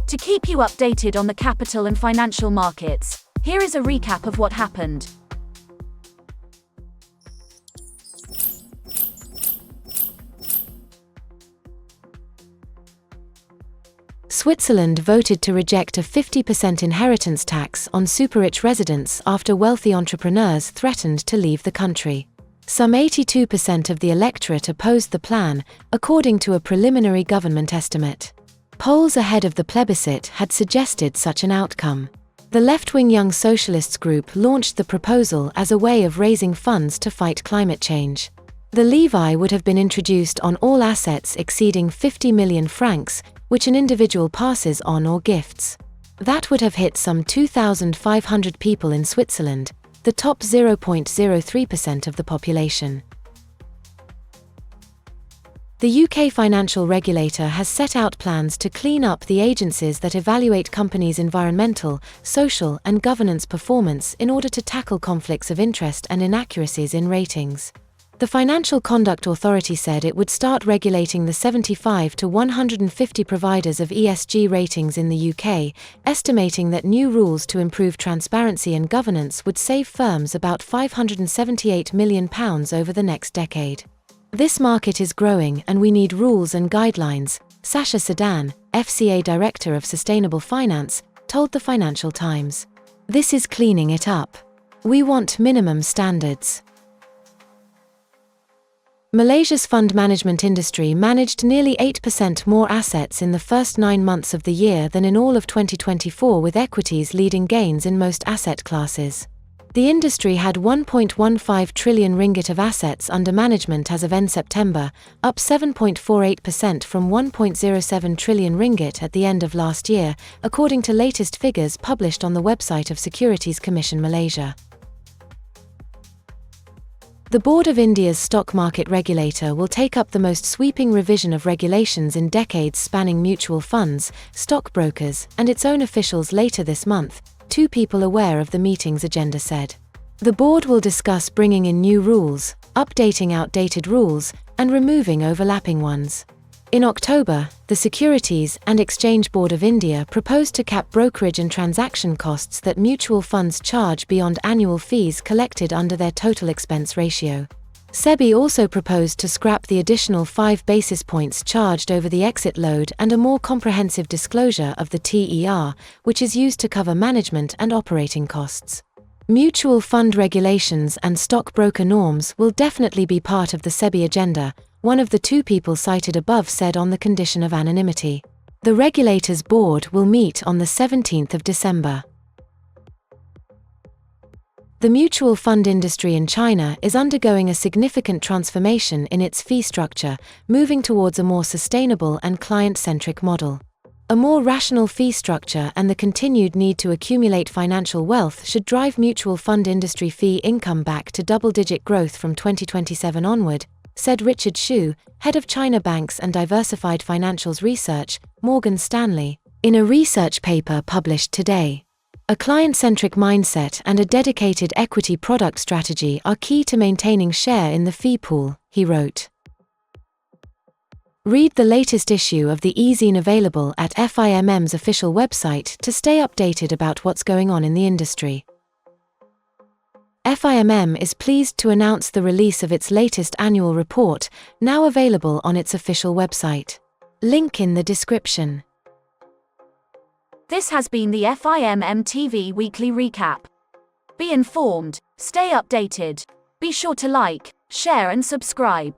To keep you updated on the capital and financial markets, here is a recap of what happened. Switzerland voted to reject a 50% inheritance tax on super-rich residents after wealthy entrepreneurs threatened to leave the country. Some 82% of the electorate opposed the plan, according to a preliminary government estimate. Polls ahead of the plebiscite had suggested such an outcome. The left-wing Young Socialists group launched the proposal as a way of raising funds to fight climate change. The levy would have been introduced on all assets exceeding 50 million francs, which an individual passes on or gifts. That would have hit some 2,500 people in Switzerland, the top 0.03% of the population. The UK financial regulator has set out plans to clean up the agencies that evaluate companies' environmental, social, and governance performance in order to tackle conflicts of interest and inaccuracies in ratings. The Financial Conduct Authority said it would start regulating the 75 to 150 providers of ESG ratings in the UK, estimating that new rules to improve transparency and governance would save firms about £578 million over the next decade. This market is growing and we need rules and guidelines, Sasha Sedan, FCA Director of Sustainable Finance, told the Financial Times. This is cleaning it up. We want minimum standards. Malaysia's fund management industry managed nearly 8% more assets in the first 9 months of the year than in all of 2024, with equities leading gains in most asset classes. The industry had 1.15 trillion ringgit of assets under management as of end September, up 7.48% from 1.07 trillion ringgit at the end of last year, according to latest figures published on the website of Securities Commission Malaysia. The Board of India's stock market regulator will take up the most sweeping revision of regulations in decades spanning mutual funds, stockbrokers, and its own officials later this month, two people aware of the meeting's agenda said. The board will discuss bringing in new rules, updating outdated rules, and removing overlapping ones. In October, the Securities and Exchange Board of India proposed to cap brokerage and transaction costs that mutual funds charge beyond annual fees collected under their total expense ratio. SEBI also proposed to scrap the additional 5 basis points charged over the exit load and a more comprehensive disclosure of the TER, which is used to cover management and operating costs. Mutual fund regulations and stockbroker norms will definitely be part of the SEBI agenda, one of the two people cited above said on the condition of anonymity. The regulator's board will meet on the 17th of December. The mutual fund industry in China is undergoing a significant transformation in its fee structure, moving towards a more sustainable and client-centric model. A more rational fee structure and the continued need to accumulate financial wealth should drive mutual fund industry fee income back to double-digit growth from 2027 onward, said Richard Xu, head of China Banks and Diversified Financials Research, Morgan Stanley, in a research paper published today. A client-centric mindset and a dedicated equity product strategy are key to maintaining share in the fee pool, he wrote. Read the latest issue of the e-Zine available at FIMM's official website to stay updated about what's going on in the industry. FIMM is pleased to announce the release of its latest annual report, now available on its official website. Link in the description. This has been the FIMM TV Weekly Recap. Be informed, stay updated. Be sure to like, share and subscribe.